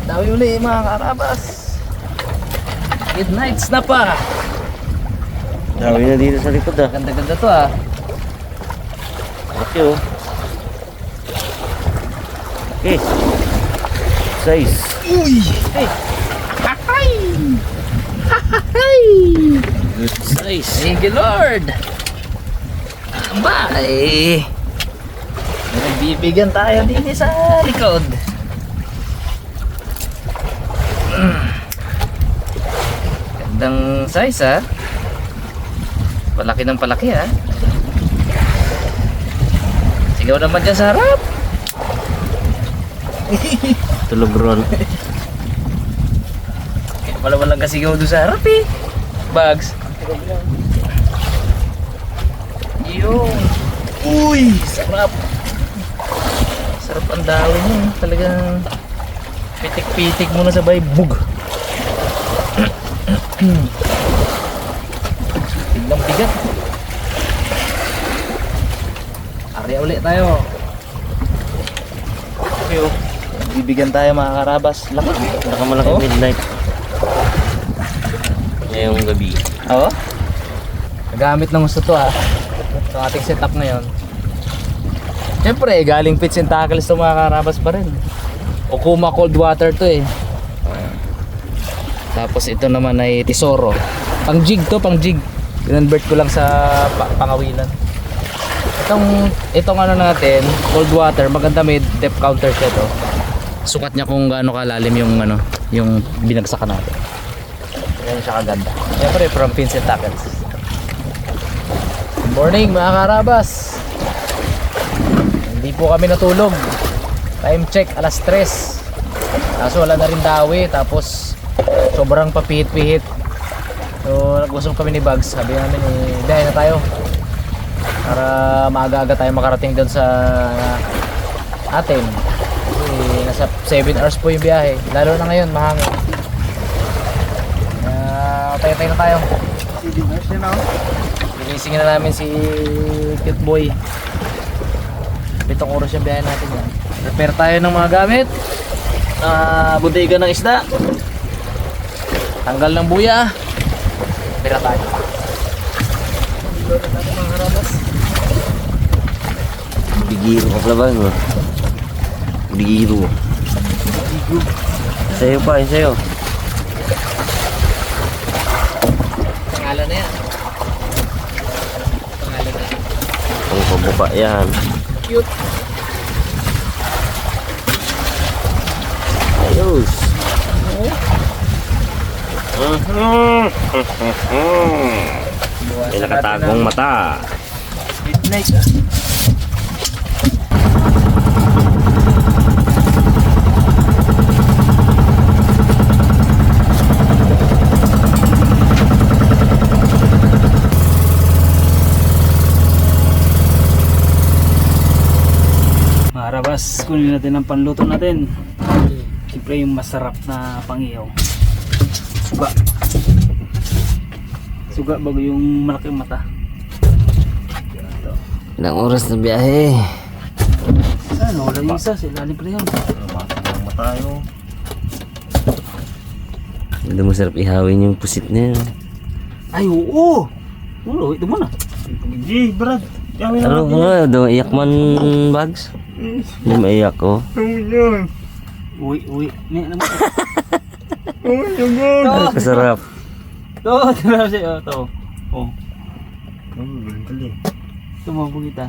Dawi uli mga karabas. Midnight na pa. Dami na dito sa likod ah. Ganda-ganda to ah. Okay oh. Okay. Size. Uy! Hey! Hahay! Hahay! Good size. Thank you Lord! Bye! Nagbibigyan tayo din sa likod. Gandang size ha. Palaki ng palaki ha. Sigaw naman dyan sa harap. Tulog ron. Wala walang kasigaw doon sa harap eh. Bags. Yun. Uy! Sarap. Sarap ang dawin yun. Talagang pitik-pitik muna sa baybog. Tignan bigat. Arya ulit tayo. Okay oh. Bibigyan tayo mga karabas. Laki. Nakamalaki Oh. midnight. Ngayong gabi. Oo. Nagamit ng gusto to ah. Ito ating setup ngayon. Siyempre galing Pits and Tackles to mga karabas pa rin. Okuma cold water to eh. Tapos ito naman ay Tesoro. Pang jig to, pang jig. Kinonvert ko lang sa pangawilan. Itong ano natin, cold water, maganda, may depth counter siya to. Sukat niya kung gaano kalalim yung ano, yung binagsakan natin. Yan siya kaganda. Siyempre from Pits and Tackles. Good morning mga karabas. Hindi po kami natulog. Time check alas 3. Kaso wala na rin dawi. Tapos sobrang papihit-pihit. So nag-usap kami ni Bugs. Sabi namin biyahe na tayo para maaga-aga tayo makarating doon sa atin. Kasi nasa 7 hours po yung biyahe. Lalo na ngayon mahangin. Tayo-tayo na tayo. 7 hours yun ako. Ginisingin na namin si Cute Boy. 7 oras yung biyahe natin yan. Prepare tayo ng mga gamit. Buntigan ng isda. Tanggal ng buya. Pira tayo. Bigiro ka pala ba? No? Bigiro. Sa'yo pa, yun sa'yo. Pangalan na yan. Pangalan na yan. Ang pababa yan. Cute. Ayos. May nakatagong mata. Midnight. Marabas, kunin natin ang panluto natin. Siyempre yung masarap na pangiyaw. Suga. Suga bago yung malaking mata. Ilang oras na biyahe. Ano, wala yung isa. Silalim pa yun. Tayo. Hindi mo sarap ihawin yung pusit na yun. Ay, oo! Oo, ito mo na. G, Brad. Ano, daw iyak man Bags? Hindi maiyak oh. Uwi. May alam mo. Ay, kasarap. Ito, ito siya. Ito. Oh. Tumabog kita.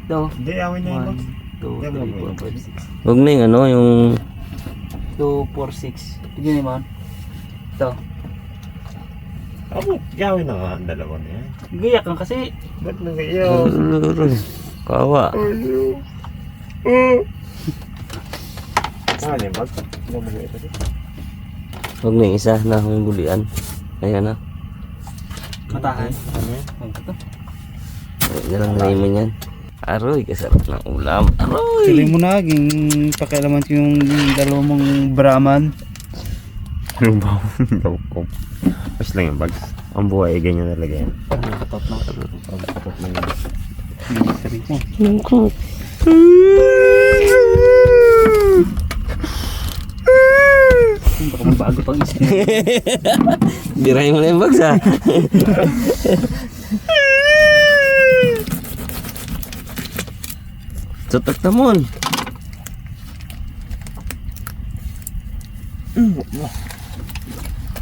Ito. Hindi, awin niya yun. 1, 2, 3, 4, 5, 6. Huwag na yung ano, yung 2, 4, 6. Tignan naman. Ito. Ako, gawin na nga ang dalawa na yan. Gayak lang kasi. Ba't nag-iyaw? kawa. Ano yung bag? Huwag na yung isa na humubulian. Ayan na. Matahan. Ano yan? Ito. Huwag na lang naiman yan. Aroy, kasarap ng ulam. Aroy! Tuloy mo na, pakialaman ko yung dalawa mong Brahman. Ano ba? Daw ko. Mas lang yung bags. Ang buhay, ganyan talaga yan. Nakatot na. Pagkatot lang yan. Sabi mo. pag-isip. Birahin mo na yung bags ha. Tutok naman.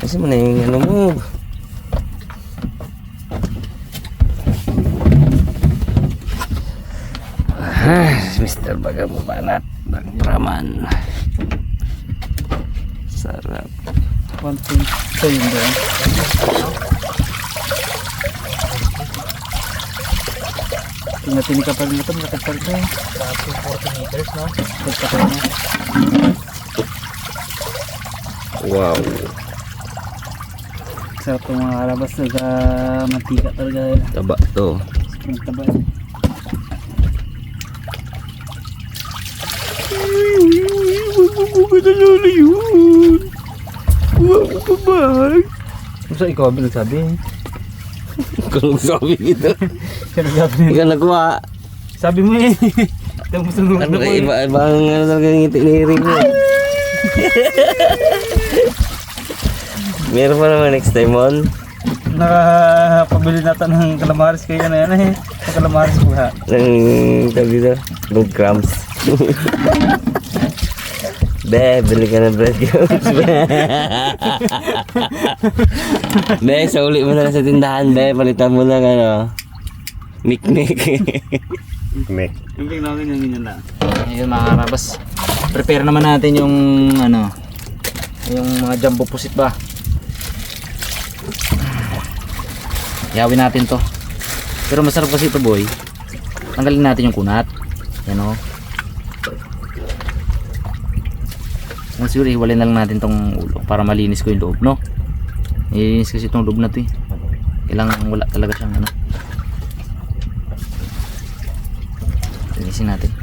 Kasi mo na yung ano mo. Mr. Bagamubanat Nagpraman. Sarap. One thing sa yun doon. Tinatini ka pa rin ito, malakad pa rin ito. 40 meters, no? Pagkataon niya. Wow. Sarap yung mga kalabas na mantika talaga. Taba to. Ang taba. So, ikaw ang sabi. Kung sabi ito. Sabi Ikaw nagkuha. mo eh. Ito mo sunod Ano na po ka eh. ibang ano talaga yung ngiti ni Rick mo. Meron pa naman next time on. Nakapabili natin ng calamares kaya na yan eh. Ang calamares po ha. Ng tawag dito. Good crumbs. Be, bili ka ng breadcrumbs. Be, sa uli mo na lang sa tindahan. Be, palitan mo lang ano. Mikmik. Mikmik. Yung namin yung ganyan lang. Ayun mga karabas. Prepare naman natin yung ano, yung mga jumbo pusit ba. Yawin natin to. Pero masarap kasi ito boy. Tanggalin natin yung kunat. Yan o. Ang siguro iwalay na lang natin tong ulo para malinis ko yung loob, no? Nilinis kasi itong loob na to eh. Kailangan wala talaga siyang ano. Linisin natin.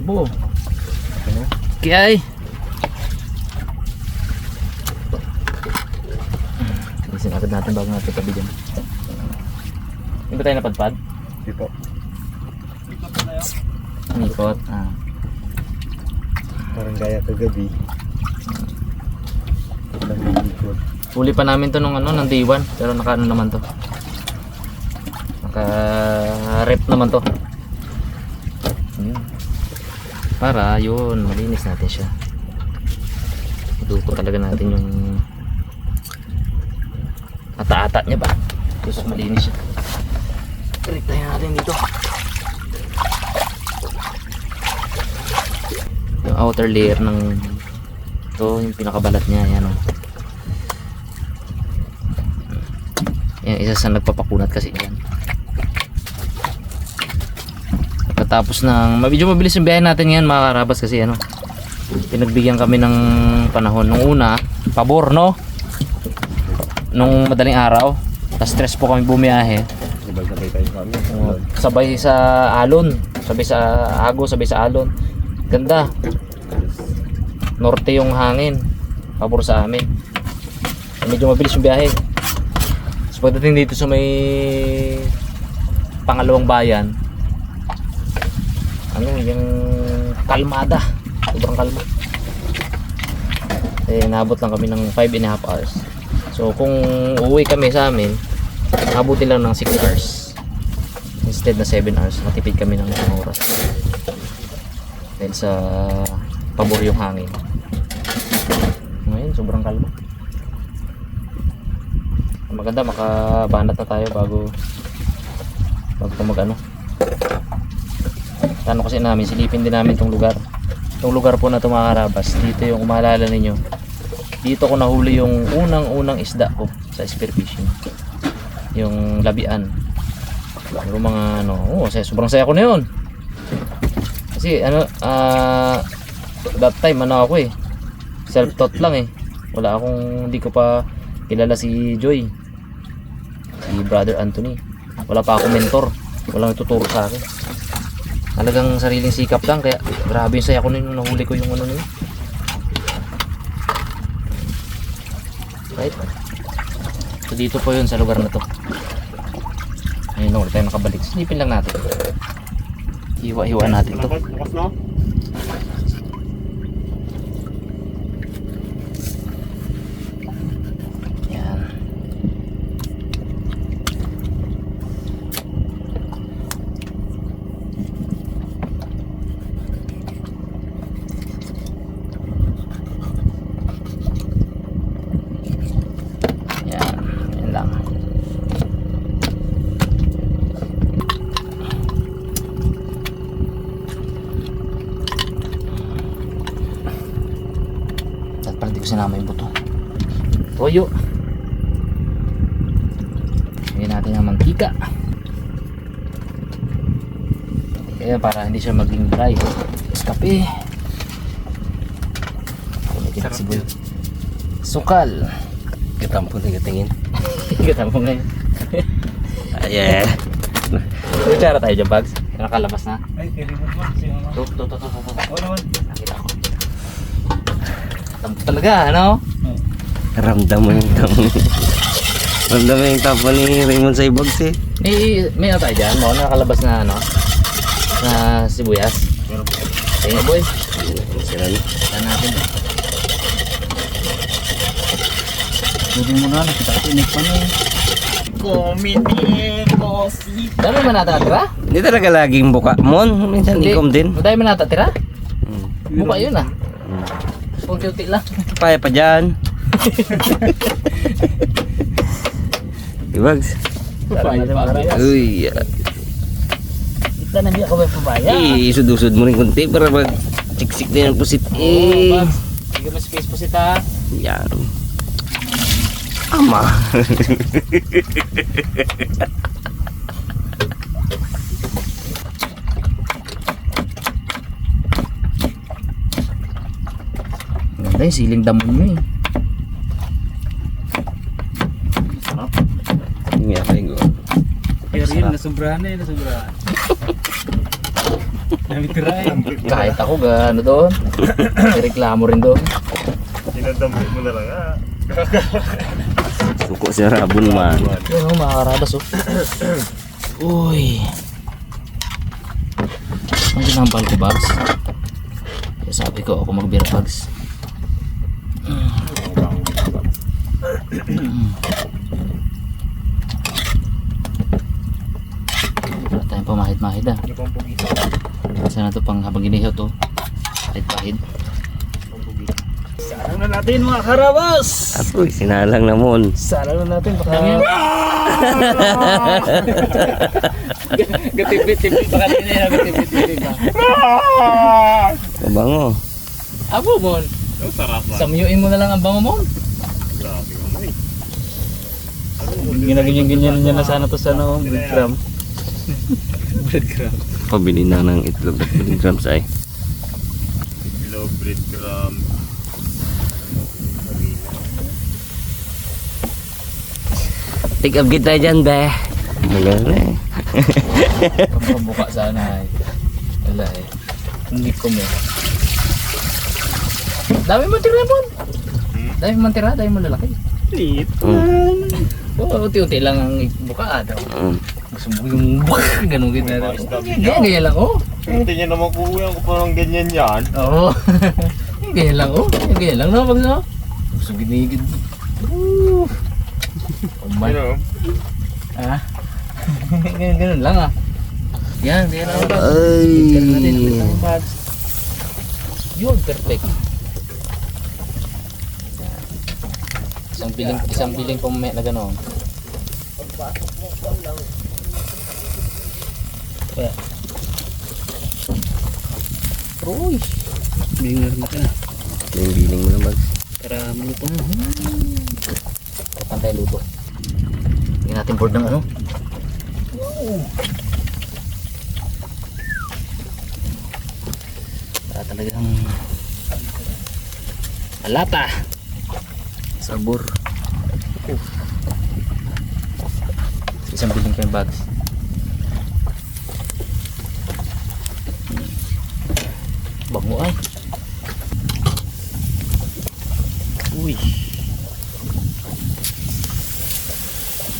Bo. Kiyay. Linisin agad natin bago natin tabi dyan. Hindi ba tayo napadpad? Hindi po. Nikot. Ah. Parang gaya kagabi. Huli pa namin to nung ano, ng day 1. Pero naka ano naman to. Naka rep naman to. Ayan. Para yun, malinis natin siya. Duko talaga natin yung ata-ata niya ba. Gusto malinis siya. Rektahin natin dito. Yung outer layer ng to, yung pinakabalat niya, yan o. Yan, isa sa nagpapakunat kasi yan. Pagkatapos ng, medyo mabilis yung biyahe natin ngayon mga karabas kasi ano, pinagbigyan kami ng panahon. Nung una, pabor no? Nung madaling araw, tas stress po kami bumiyahe. Sabay sa alon, sabay sa ago, sabay sa alon. Ganda. Norte yung hangin. Pabor sa amin. Medyo mabilis yung biyahe. So pagdating dito sa may pangalawang bayan, ano yung kalmada. Sobrang kalma. Eh naabot lang kami ng 5.5 hours. So kung uuwi kami sa amin, abutin lang ng 6 hours. Instead na 7 hours, matipid kami ng isang oras. Dahil sa pabor yung hangin. Ngayon sobrang kalma. Maganda makabanat na tayo bago mag ano. Plano kasi namin, silipin din namin tong lugar. Tong lugar po na ito mga karabas. Dito yung maalala ninyo. Dito ko nahuli yung unang isda ko sa spearfishing. Yung labian. Yung mga ano, sobrang saya ko na yun. Kasi ano, that time ano ako eh, self-taught lang eh. Wala akong, hindi ko pa kilala si Joy, si Brother Anthony. Wala pa akong mentor, walang tuturo sa akin. Talagang sariling sikap lang, kaya grabe yung saya ko nung nahuli ko yung ano nyo. Right? So dito po yun sa lugar na to. Ayun, ulit tayo nakabalik. Silipin lang natin. Hiwa-hiwa natin to. pa sinama yung buto. Toyo. Lagyan natin ng mantika. Kaya para hindi siya maging dry. Tapos kape. Kumitin sibol. Sukal. Katampo na katingin. Kita mo ngayon. Yeah. Kutsara tayo dyan, Bags. Nakalabas na. Ay, remote mo. To. Oo naman. Nakita ko. Tampo talaga, ano? Ramdam mo yung tampo. Ramdam mo yung tampo ni Raymond sa ibogs eh. May ano tayo dyan? Mo, nakalabas na ano? Na sibuyas. Tingnan boy. Sira na. Saan natin to? Pwede mo na, nakita ko inik pa na eh. Dami man natatira? Hindi talaga laging buka mon. Minsan ikom din. Dami man natatira? Hmm. Buka yun ah. Kunti-unti lang. Paya pa dyan. Ibags. Uy. Kita na biya ka ba pabaya? Isud-usud mo rin kunti para mag siksik din ang pusit. Sige mo space po sita. Yan. Ama. Ganda yung siling damon mo eh. Nga tayo. Pero yun, nasobrahan na yun, nasobrahan. Dami tira eh. Kahit ako gaano doon. May reklamo rin doon. Sinadamit mo na lang ah. Suko si Rabon man. Yun o, makakaradas oh. Uy. Ang ginampal ko, Bags. Kaya sabi ko ako magbira, Bags. Wala tayong pamahid-mahid ah. Sana to pang habang ginihaw to. Pahid-pahid. Sarang na natin mga karabas! Apoy, sinalang na mon. Sarang na natin baka Gatipit-tipit pa kanina yun. Gatipit-tipit pa. Mabango. Abo mon. Ang sarap na. Samyuin mo na lang ang bango mon. Grabe ka mo eh. Ginaganyan-ganyan niya na sana to sa ano, breadcrumb. Breadcrumb. Pabili na ng itlog at milligrams ay. Below breadcrumb. Take up kita dyan, be. Wala na eh. Pagpabuka sana ay. Wala eh. Hindi ko mo. Dami mo tira mon. Dami mo tira, dami mo lalaki. Lit. Oo, unti-unti lang ang buka daw. Gusto mo yung ganun ganyan. Ayos na, Ganyan lang oh. Hindi niya naman kuya ko parang ganyan yan. Oo. Ganyan lang oh. Ganyan lang no, pag no. Gusto ginigid. Oh my. Ano? Ah. Ganun lang ah. Yan, ganyan lang. Ay. Yun, perfect. Isang biling pamamaya na gano'n. Kaya. Uy. Biling na rin natin ah. Yung biling mo na, Bags. Para maluto. Pantay luto. Tingnan natin board ng ano. Para talagang alata. Sabor. Isang biling ko yung bags. Bango ay. Uy.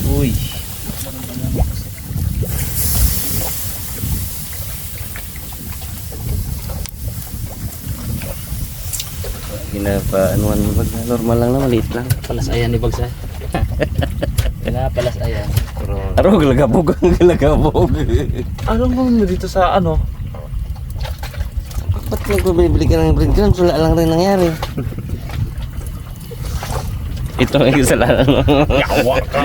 Uy. Ginapa-anuan mo, Bags. Normal lang na, maliit lang. Palas ayan ni Bags. Pinapalas ayan. Pero Aro, galagabog ang galagabog. Anong mo dito sa ano? Ba't kung bibili ka ng breadcrumbs, wala lang rin nangyari. Ito ang kasalanan mo. Yawa ka.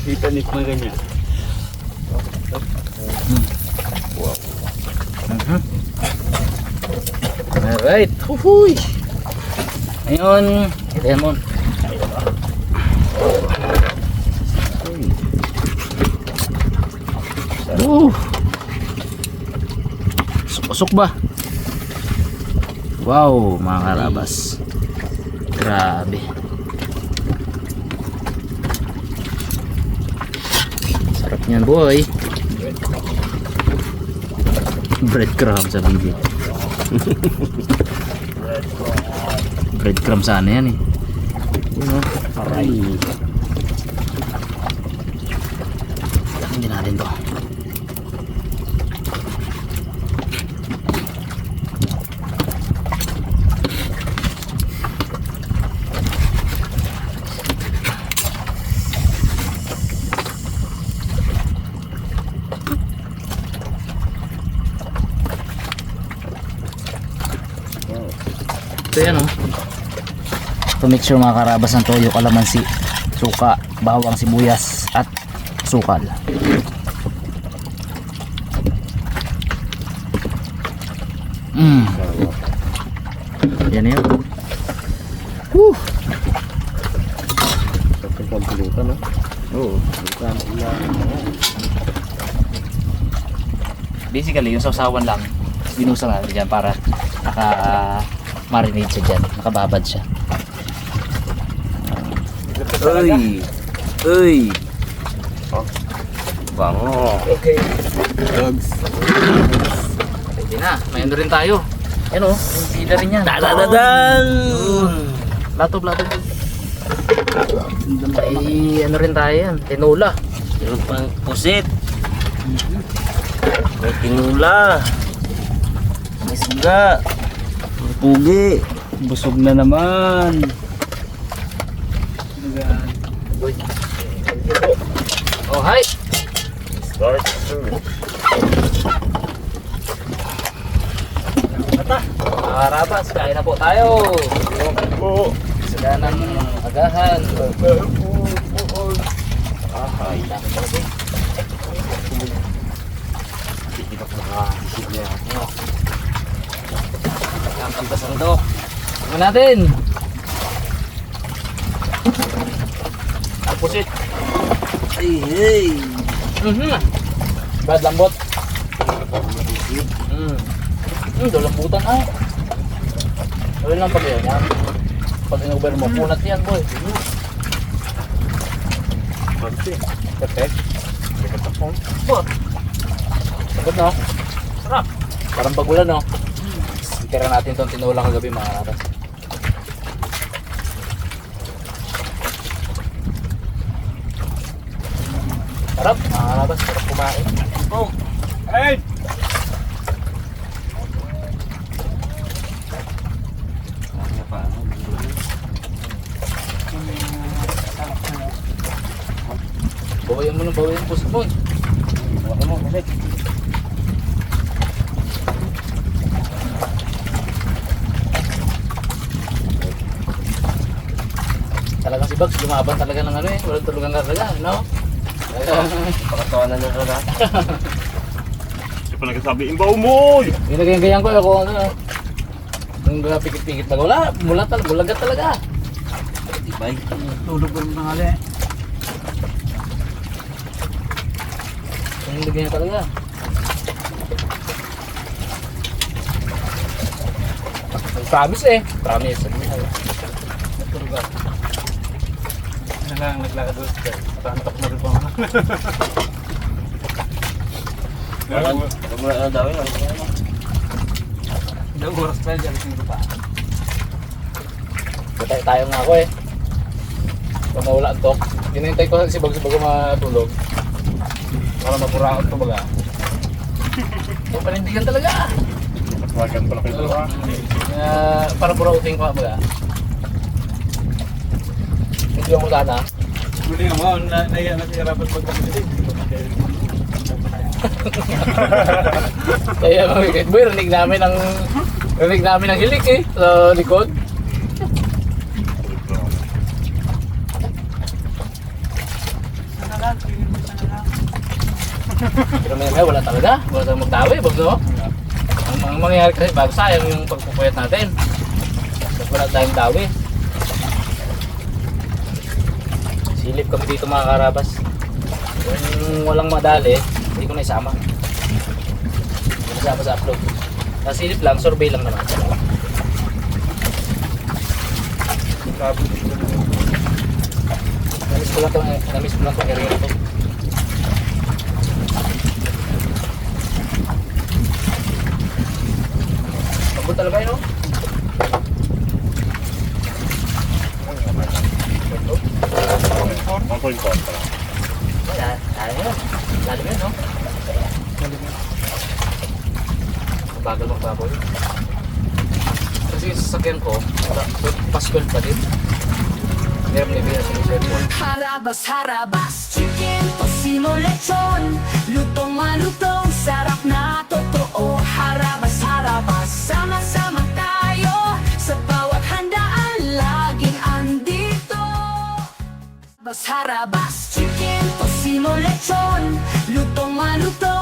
Itanik mo ganyan. alright. Alright. Huhuy. Ngayon, ito mo. Usok ba? Wow, mga karabas. Grabe. Sarap niyan, boy. Breadcrumb sa bibig. Breadcrumb sana yan eh. Yun o. Aray. Hindi natin to. Ito yan o. To make sure mga karabas ng toyo, kalamansi, suka, bawang, sibuyas at sukal. Yan yun. Woo! Sa pagpulutan, no? Oo. Basically, yung sausawan lang binusa natin dyan para naka-marinate siya dyan, nakababad siya. Uy! Uy! Bango! Okay. Dogs. Pwede na, may ano rin tayo. Yan o, yung sila rin yan. Dadadadan! Plato. Ay, ano rin tayo yan, tinola. Meron pang pusit. May tinula. May suga. May pugi. Busog na naman. Oh, hi! Start. Mga karabas, kain na po tayo. Oo. Sila ng agahan. Ahay. Ang kampasan to. Tingnan natin. Pusit. Hey! Bad lambot. Lambutan ah. Ayun lang pag yun. Pag inuber mo, punat yan boy. Panti. Perfect. Bot. Sabot no? Sarap. Parang bagulan no? Tira natin itong tinulang kagabi mga karabas. Sarap mga karabas, sarap kumain. Oh. Hey! Bawayan mo ng bawayan po sa phone. Bawayan mo, kasi. Talagang si Bugs, lumaban talaga ng ano eh. Walang tulungan talaga, no? Pakatawanan na rin ha. Siya pa nagsasabi, imbaw mo! Ginagayan ko ako ano. Nung pikit-pikit na wala, mulat talaga, bulagat talaga. Tibay. Tulog ko ng ali. Ang ganyan talaga. Promise eh. Promise. Tulog ako. Ano lang, naglakad doon. Patantok na rin po. Huwag mo na dawin. Ilang oras pa dyan, sino pa? Batay tayo nga ako eh. Kung nawala ang tok, hinintay ko si Bugs bago matulog. Para mapuraot ko baga. Yung panindigan talaga. Wagan pala kayo ha. Para purautin ko baga. Hindi mo sana. Huli nga mo, naiya na siya rapat magkakasili. Kaya mga wikit boy, rinig namin ang hilik eh. Sa likod. Pero may wala talaga. Wala talagang magdawi, Bugs no? Ang Ang mangyayari kasi bago sayang yung pagpupuyat natin. Tapos wala tayong dawi. Silip kami dito mga karabas. Kung walang madali, hindi ko na isama. Hindi ko isama sa upload. Nasilip lang, survey lang naman. Namiss ko lang itong area na to. Pagod talaga yun, no? 1.4 pala. Wala, tayo na. Lalim yun, no? Bagal magbabaw yun. Kasi yung sasakyan ko, Pascual pa din. Meron nabira sa cellphone. Harabas, harabas, chicken, tosino, lechon. Lutong malutong, sarap na totoo. Harabas, harabas, sama-sama tayo. Sa bawat handaan, laging andito. Harabas, harabas, chicken, tosino, lechon. Lutong malutong,